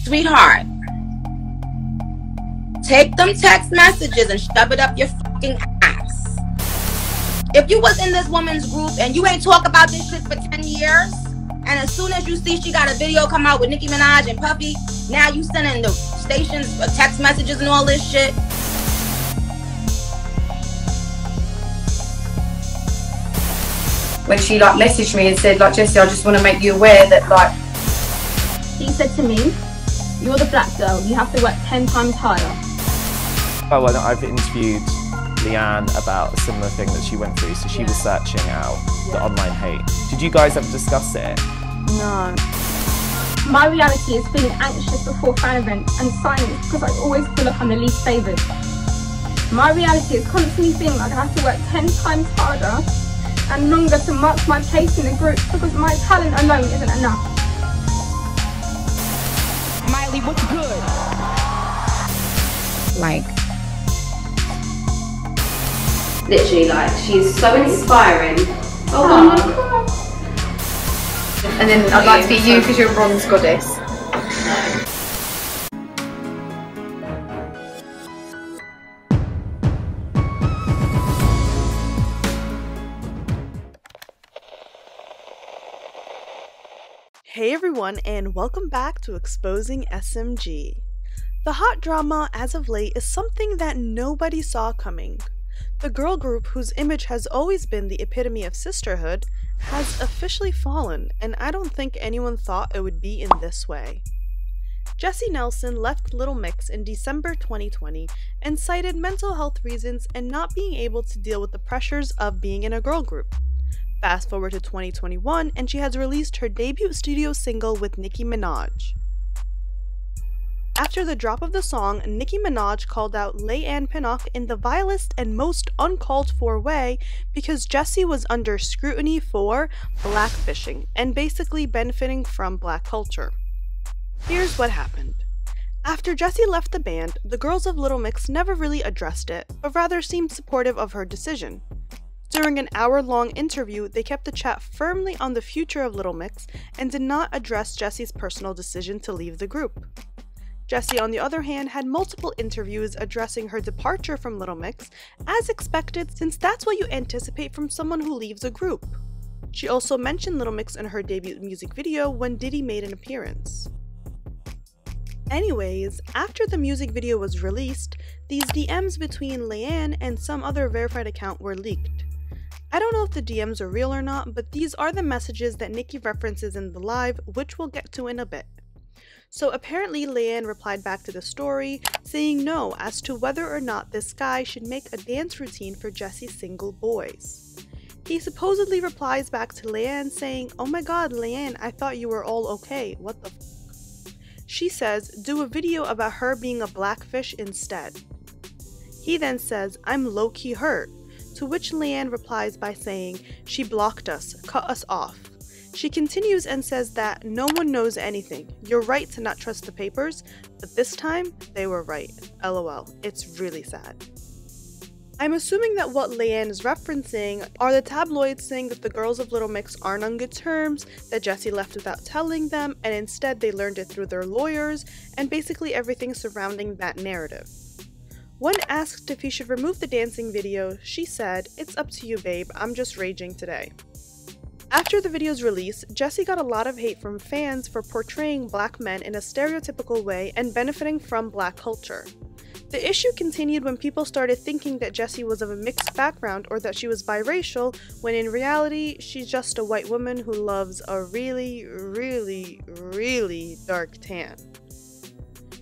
Sweetheart, take them text messages and shove it up your fucking ass. If you was in this woman's group and you ain't talk about this shit for 10 years, and as soon as you see she got a video come out with Nicki Minaj and Puffy, now you sending the stations text messages and all this shit. When she like messaged me and said like, Jesy, I just want to make you aware that like... He said to me, you're the black girl, you have to work 10 times harder. Oh, well, I've interviewed Leigh-Anne about a similar thing that she went through, so she was searching out the online hate. Did you guys ever discuss it? No. My reality is feeling anxious before fan events and silence because I always feel like I'm the least favoured. My reality is constantly feeling like I have to work 10 times harder and longer to mark my place in the group because my talent alone isn't enough. Miley, what's good? Like, Literally, like, she's so inspiring. Oh, and then I'd like to be you because you're a bronze goddess. Hey everyone, and welcome back to Exposing SMG. The hot drama as of late is something that nobody saw coming. The girl group, whose image has always been the epitome of sisterhood, has officially fallen, and I don't think anyone thought it would be in this way. Jesy Nelson left Little Mix in December 2020 and cited mental health reasons and not being able to deal with the pressures of being in a girl group. Fast forward to 2021 and she has released her debut studio single with Nicki Minaj. After the drop of the song, Nicki Minaj called out Leigh-Anne Pinnock in the vilest and most uncalled for way because Jesy was under scrutiny for blackfishing and basically benefiting from black culture. Here's what happened. After Jesy left the band, the girls of Little Mix never really addressed it, but rather seemed supportive of her decision. During an hour-long interview, they kept the chat firmly on the future of Little Mix and did not address Jesy's personal decision to leave the group. Jesy, on the other hand, had multiple interviews addressing her departure from Little Mix, as expected since that's what you anticipate from someone who leaves a group. She also mentioned Little Mix in her debut music video when Diddy made an appearance. Anyways, after the music video was released, these DMs between Leigh-Anne and some other verified account were leaked. I don't know if the DMs are real or not, but these are the messages that Nicki references in the live, which we'll get to in a bit. So apparently Leigh-Anne replied back to the story, saying no as to whether or not this guy should make a dance routine for Jesy's single boys. He supposedly replies back to Leigh-Anne saying, "Oh my god, Leigh-Anne, I thought you were all okay, what the f?" She says, "Do a video about her being a blackfish instead." He then says, "I'm low-key hurt," to which Leigh-Anne replies by saying, "She blocked us, cut us off." She continues and says that no one knows anything. You're right to not trust the papers, but this time they were right. LOL. It's really sad. I'm assuming that what Leigh-Anne is referencing are the tabloids saying that the girls of Little Mix aren't on good terms, that Jesy left without telling them, and instead they learned it through their lawyers, and basically everything surrounding that narrative. When asked if he should remove the dancing video, she said, "It's up to you, babe, I'm just raging today." After the video's release, Jesy got a lot of hate from fans for portraying black men in a stereotypical way and benefiting from black culture. The issue continued when people started thinking that Jesy was of a mixed background or that she was biracial, when in reality, she's just a white woman who loves a really, really, really dark tan.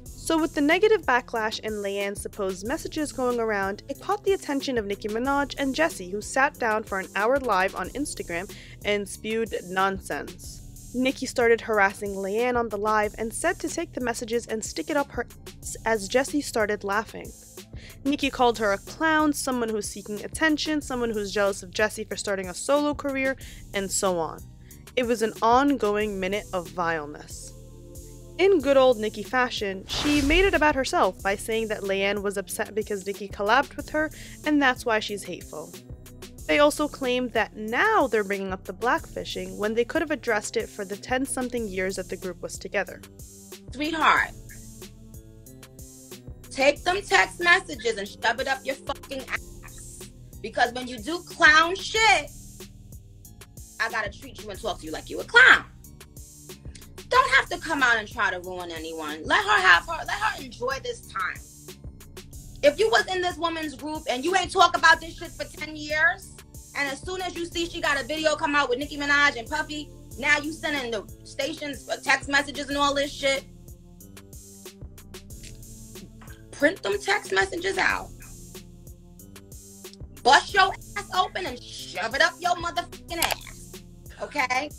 So with the negative backlash and Leigh-Anne's supposed messages going around, it caught the attention of Nicki Minaj and Jesy, who sat down for an hour live on Instagram and spewed nonsense. Nicki started harassing Leigh-Anne on the live and said to take the messages and stick it up her ass as Jesy started laughing. Nicki called her a clown, someone who's seeking attention, someone who's jealous of Jesy for starting a solo career, and so on. It was an ongoing minute of vileness. In good old Nicki fashion, she made it about herself by saying that Leigh-Anne was upset because Nicki collabed with her and that's why she's hateful. They also claimed that now they're bringing up the blackfishing when they could have addressed it for the 10-something years that the group was together. Sweetheart, take them text messages and shove it up your fucking ass. Because when you do clown shit, I gotta treat you and talk to you like you a clown. Don't have to come out and try to ruin anyone. Let her enjoy this time. If you was in this woman's group and you ain't talk about this shit for 10 years, and as soon as you see she got a video come out with Nicki Minaj and Puffy, now you sending the stations text messages and all this shit. Print them text messages out. Bust your ass open and shove it up your motherfucking ass. Okay?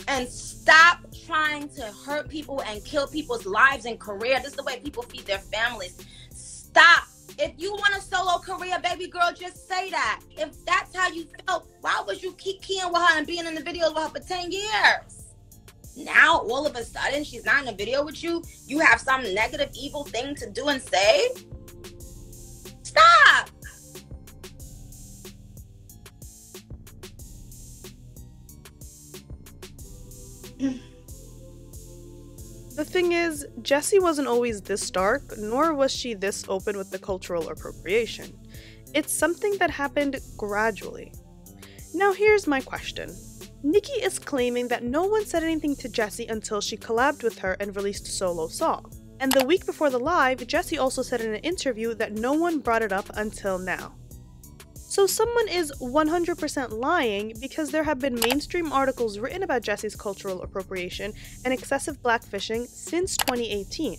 And stop trying to hurt people and kill people's lives and career. This is the way people feed their families. Stop. If you want a solo career, baby girl, just say that. If that's how you felt, why would you keep keying with her and being in the videos with her for 10 years? Now, all of a sudden, she's not in a video with you. You have some negative, evil thing to do and say? Stop. The thing is, Jesy wasn't always this dark, nor was she this open with the cultural appropriation. It's something that happened gradually. Now here's my question. Nicki is claiming that no one said anything to Jesy until she collabed with her and released a solo song. And the week before the live, Jesy also said in an interview that no one brought it up until now. So someone is 100% lying because there have been mainstream articles written about Jesy's cultural appropriation and excessive blackfishing since 2018.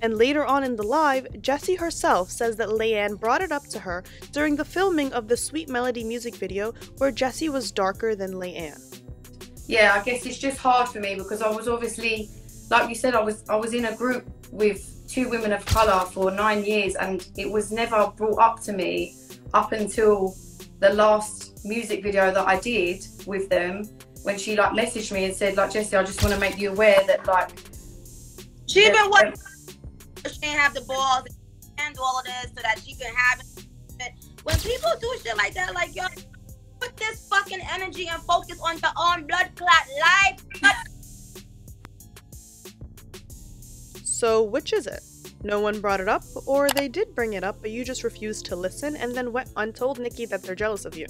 And later on in the live, Jesy herself says that Leigh-Anne brought it up to her during the filming of the Sweet Melody music video where Jesy was darker than Leigh-Anne. Yeah, I guess it's just hard for me because I was obviously, like you said, I was in a group with 2 women of colour for 9 years, and it was never brought up to me up until the last music video that I did with them, when she like messaged me and said like, Jesy, I just want to make you aware that like she even what she ain't have the balls and do all of this so that she can have it. When people do shit like that, like, yo, put this fucking energy and focus on your own blood clot life. So which is it? No one brought it up, or they did bring it up but you just refused to listen and then went and told Nicki that they're jealous of you.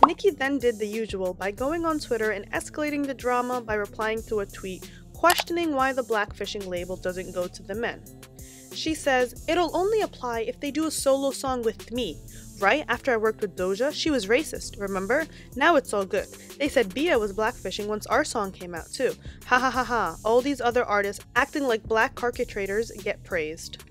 Nicki then did the usual by going on Twitter and escalating the drama by replying to a tweet questioning why the blackfishing label doesn't go to the men. She says, "It'll only apply if they do a solo song with me. Right after I worked with Doja, she was racist, remember? Now it's all good. They said Bia was blackfishing once our song came out too. Ha ha ha ha. All these other artists acting like black caricators get praised."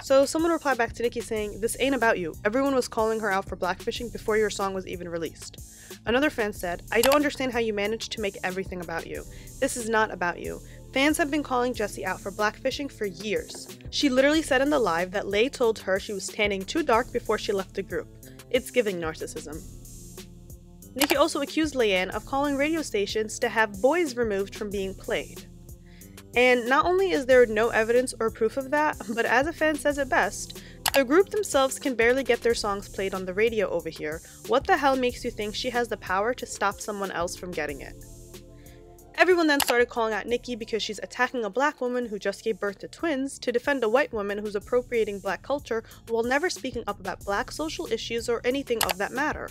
So someone replied back to Nicki saying, "This ain't about you. Everyone was calling her out for blackfishing before your song was even released." Another fan said, "I don't understand how you managed to make everything about you. This is not about you. Fans have been calling Jesy out for blackfishing for years. She literally said in the live that Leigh told her she was tanning too dark before she left the group. It's giving narcissism." Nicki also accused Leigh-Anne of calling radio stations to have boys removed from being played. And not only is there no evidence or proof of that, but as a fan says it best, the group themselves can barely get their songs played on the radio over here. What the hell makes you think she has the power to stop someone else from getting it? Everyone then started calling out Nicki because she's attacking a black woman who just gave birth to twins to defend a white woman who's appropriating black culture while never speaking up about black social issues or anything of that matter.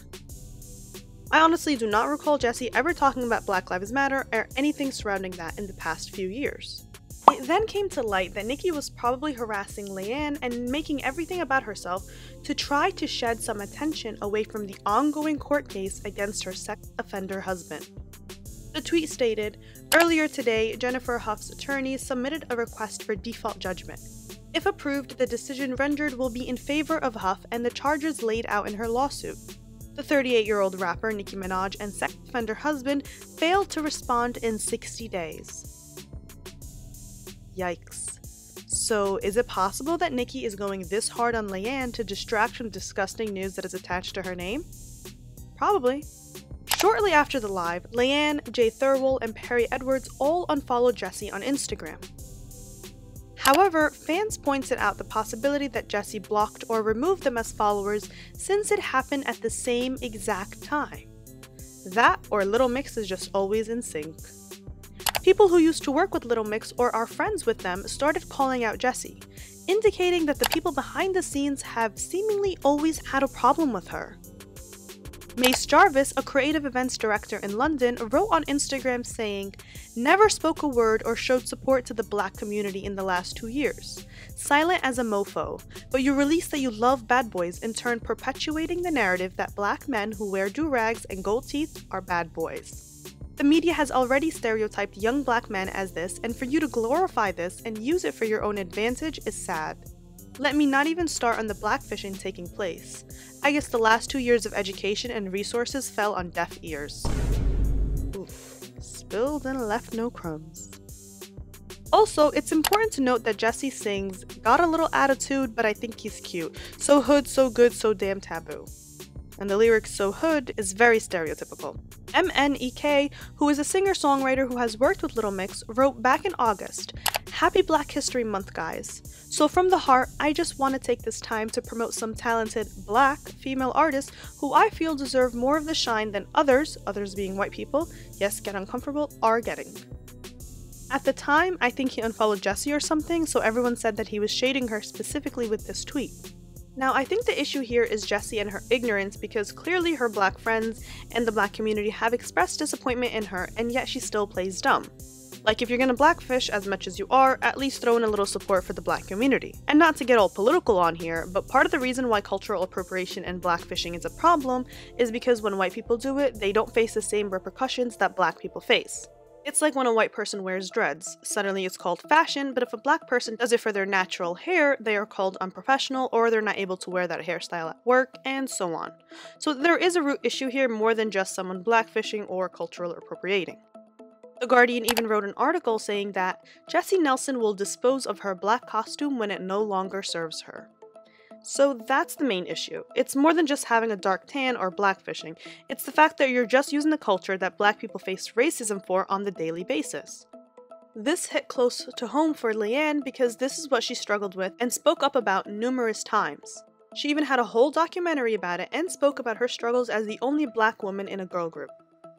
I honestly do not recall Jesy ever talking about Black Lives Matter or anything surrounding that in the past few years. It then came to light that Nicki was probably harassing Leigh-Anne and making everything about herself to try to shed some attention away from the ongoing court case against her sex offender husband. The tweet stated, "Earlier today, Jennifer Huff's attorneys submitted a request for default judgment. If approved, the decision rendered will be in favor of Huff and the charges laid out in her lawsuit. The 38-year-old rapper Nicki Minaj and sex offender husband failed to respond in 60 days. Yikes. So is it possible that Nicki is going this hard on Leigh-Anne to distract from disgusting news that is attached to her name? Probably. Shortly after the live, Leigh-Anne, Jay Thirlwell, and Perry Edwards all unfollowed Jesy on Instagram. However, fans pointed out the possibility that Jesy blocked or removed them as followers since it happened at the same exact time. That or Little Mix is just always in sync. People who used to work with Little Mix or are friends with them started calling out Jesy, indicating that the people behind the scenes have seemingly always had a problem with her. Mace Jarvis, a creative events director in London, wrote on Instagram saying, "Never spoke a word or showed support to the black community in the last 2 years. Silent as a mofo, but you release that you love bad boys, in turn perpetuating the narrative that black men who wear do-rags and gold teeth are bad boys. The media has already stereotyped young black men as this, and for you to glorify this and use it for your own advantage is sad. Let me not even start on the blackfishing taking place. I guess the last 2 years of education and resources fell on deaf ears." Oof, spilled and left no crumbs. Also, it's important to note that Jesy sings, "Got a little attitude, but I think he's cute. So hood, so good, so damn taboo." And the lyric "so hood" is very stereotypical. MNEK, who is a singer-songwriter who has worked with Little Mix, wrote back in August, "Happy Black History Month, guys. So from the heart, I just want to take this time to promote some talented black female artists who I feel deserve more of the shine than others being white people, yes, get uncomfortable, are getting." At the time, I think he unfollowed Jesy or something, so everyone said that he was shading her specifically with this tweet. Now, I think the issue here is Jesy and her ignorance, because clearly her black friends and the black community have expressed disappointment in her, and yet she still plays dumb. Like, if you're gonna blackfish as much as you are, at least throw in a little support for the black community. And not to get all political on here, but part of the reason why cultural appropriation and blackfishing is a problem is because when white people do it, they don't face the same repercussions that black people face. It's like when a white person wears dreads. Suddenly it's called fashion, but if a black person does it for their natural hair, they are called unprofessional, or they're not able to wear that hairstyle at work, and so on. So there is a root issue here more than just someone blackfishing or cultural appropriating. The Guardian even wrote an article saying that Jesy Nelson will dispose of her black costume when it no longer serves her. So that's the main issue. It's more than just having a dark tan or blackfishing. It's the fact that you're just using the culture that black people face racism for on the daily basis. This hit close to home for Leigh-Anne because this is what she struggled with and spoke up about numerous times. She even had a whole documentary about it and spoke about her struggles as the only black woman in a girl group.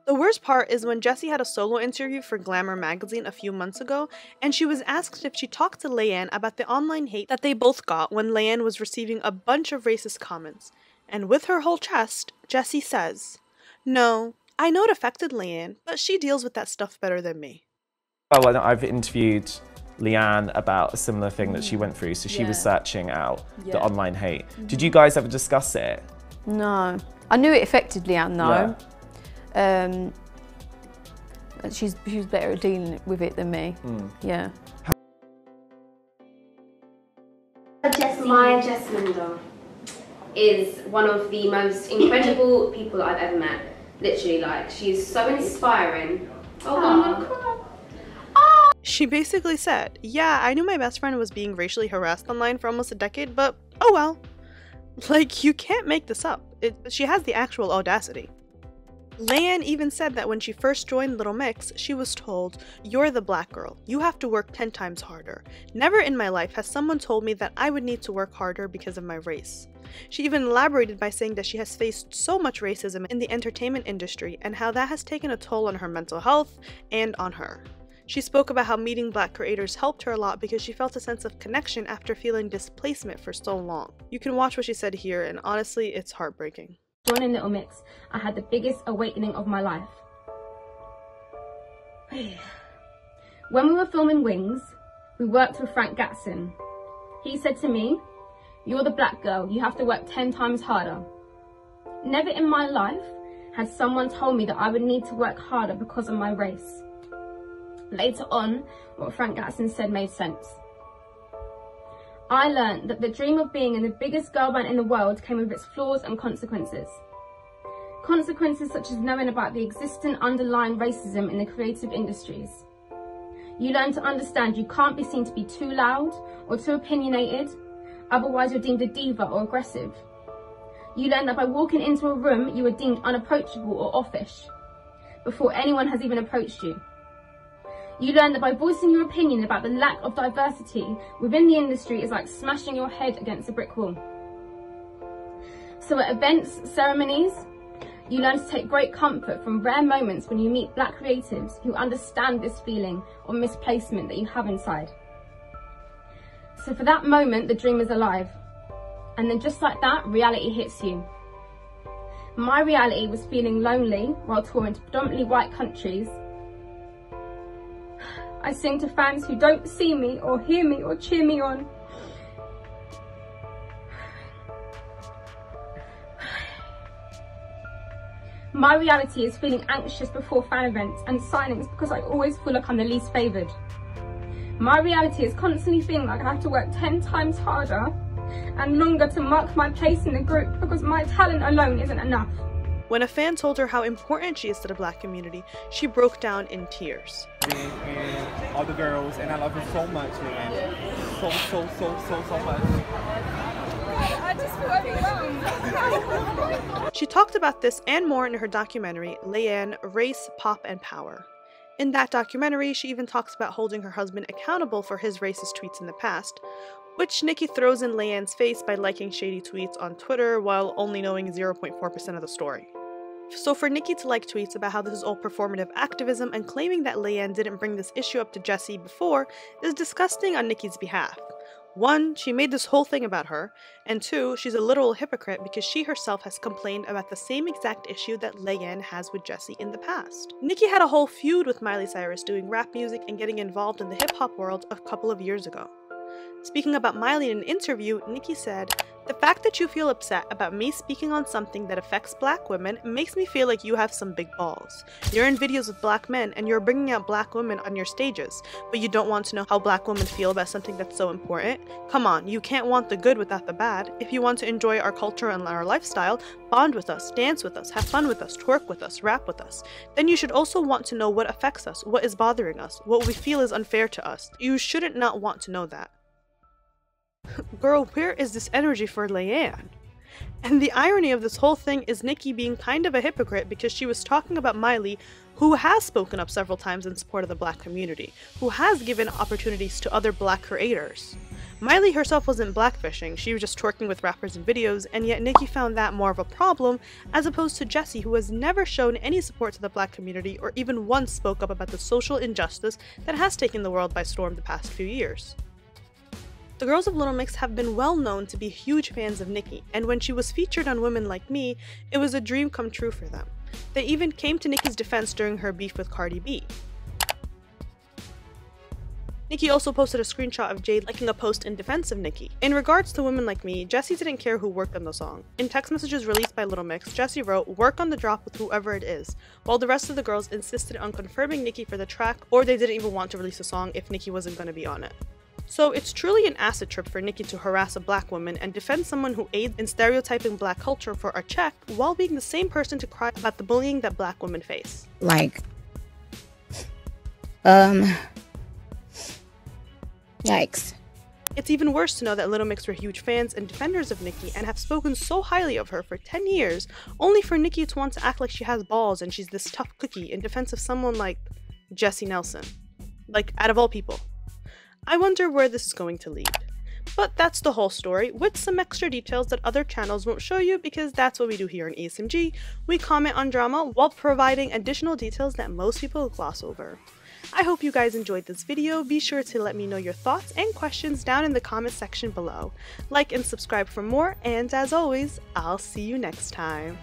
The worst part is when Jesy had a solo interview for Glamour magazine a few months ago, and she was asked if she talked to Leigh-Anne about the online hate that they both got when Leigh-Anne was receiving a bunch of racist comments. And with her whole chest, Jesy says, "No, I know it affected Leigh-Anne, but she deals with that stuff better than me." Well, I've interviewed Leigh-Anne about a similar thing that she went through, so she was searching out the online hate. Did you guys ever discuss it? No. I knew it affected Leigh-Anne though. She's better at dealing with it than me. Yeah. My Jessamine doll is one of the most incredible people I've ever met. Literally, like, she's so inspiring. Oh, I'm gonna cry. She basically said, "Yeah, I knew my best friend was being racially harassed online for almost a decade, but oh well." Like, you can't make this up. She has the actual audacity. Leigh-Anne even said that when she first joined Little Mix, she was told, "You're the black girl. You have to work 10 times harder. Never in my life has someone told me that I would need to work harder because of my race." She even elaborated by saying that she has faced so much racism in the entertainment industry and how that has taken a toll on her mental health and on her. She spoke about how meeting black creators helped her a lot because she felt a sense of connection after feeling displacement for so long. You can watch what she said here, and honestly, it's heartbreaking. Joining Little Mix, I had the biggest awakening of my life. When we were filming Wings, we worked with Frank Gatson. He said to me, "You're the black girl, you have to work 10 times harder." Never in my life had someone told me that I would need to work harder because of my race. Later on, what Frank Gatson said made sense. I learned that the dream of being in the biggest girl band in the world came with its flaws and consequences. Consequences such as knowing about the existing underlying racism in the creative industries. You learn to understand you can't be seen to be too loud or too opinionated, otherwise you're deemed a diva or aggressive. You learn that by walking into a room you are deemed unapproachable or offish, before anyone has even approached you. You learn that by voicing your opinion about the lack of diversity within the industry is like smashing your head against a brick wall. So at events, ceremonies, You learn to take great comfort from rare moments when you meet black creatives who understand this feeling of misplacement that you have inside. So for that moment, the dream is alive. And then just like that, reality hits you. My reality was feeling lonely while touring to predominantly white countries. I sing to fans who don't see me or hear me or cheer me on. My reality is feeling anxious before fan events and signings because I always feel like I'm the least favoured. My reality is constantly feeling like I have to work 10 times harder and longer to mark my place in the group because my talent alone isn't enough. When a fan told her how important she is to the black community, she broke down in tears. And all the girls, and I love her so much, man. So much. I just feel overwhelmed. She talked about this and more in her documentary, Leigh-Anne, Race, Pop, and Power. In that documentary, she even talks about holding her husband accountable for his racist tweets in the past, which Nicki throws in Leigh-Anne's face by liking shady tweets on Twitter while only knowing 0.4% of the story. So for Nicki to like tweets about how this is all performative activism and claiming that Leigh-Anne didn't bring this issue up to Jesy before is disgusting on Nicki's behalf. 1, she made this whole thing about her, and 2, she's a literal hypocrite because she herself has complained about the same exact issue that Leigh-Anne has with Jesy in the past. Nicki had a whole feud with Miley Cyrus doing rap music and getting involved in the hip-hop world a couple of years ago. Speaking about Miley in an interview, Nicki said, "The fact that you feel upset about me speaking on something that affects black women makes me feel like you have some big balls. You're in videos with black men and you're bringing out black women on your stages, but you don't want to know how black women feel about something that's so important? Come on, you can't want the good without the bad. If you want to enjoy our culture and our lifestyle, bond with us, dance with us, have fun with us, twerk with us, rap with us. Then you should also want to know what affects us, what is bothering us, what we feel is unfair to us. You shouldn't not want to know that." Girl, where is this energy for Leigh-Anne? And the irony of this whole thing is Nicki being kind of a hypocrite because she was talking about Miley, who has spoken up several times in support of the black community, who has given opportunities to other black creators. Miley herself wasn't blackfishing, she was just twerking with rappers in videos, and yet Nicki found that more of a problem as opposed to Jesy, who has never shown any support to the black community or even once spoke up about the social injustice that has taken the world by storm the past few years. The girls of Little Mix have been well known to be huge fans of Nicki, and when she was featured on Women Like Me, it was a dream come true for them. They even came to Nicki's defense during her beef with Cardi B. Nicki also posted a screenshot of Jade liking a post in defense of Nicki. In regards to Women Like Me, Jesy didn't care who worked on the song. In text messages released by Little Mix, Jesy wrote, "Work on the drop with whoever it is," while the rest of the girls insisted on confirming Nicki for the track, or they didn't even want to release a song if Nicki wasn't going to be on it. So it's truly an acid trip for Nicki to harass a black woman and defend someone who aids in stereotyping black culture for a check while being the same person to cry about the bullying that black women face. Yikes. It's even worse to know that Little Mix were huge fans and defenders of Nicki and have spoken so highly of her for 10 years, only for Nicki to want to act like she has balls and she's this tough cookie in defense of someone like Jesy Nelson. Like, out of all people. I wonder where this is going to lead. But that's the whole story, with some extra details that other channels won't show you because that's what we do here in ESMG. We comment on drama while providing additional details that most people gloss over. I hope you guys enjoyed this video. Be sure to let me know your thoughts and questions down in the comment section below. Like and subscribe for more, and as always, I'll see you next time.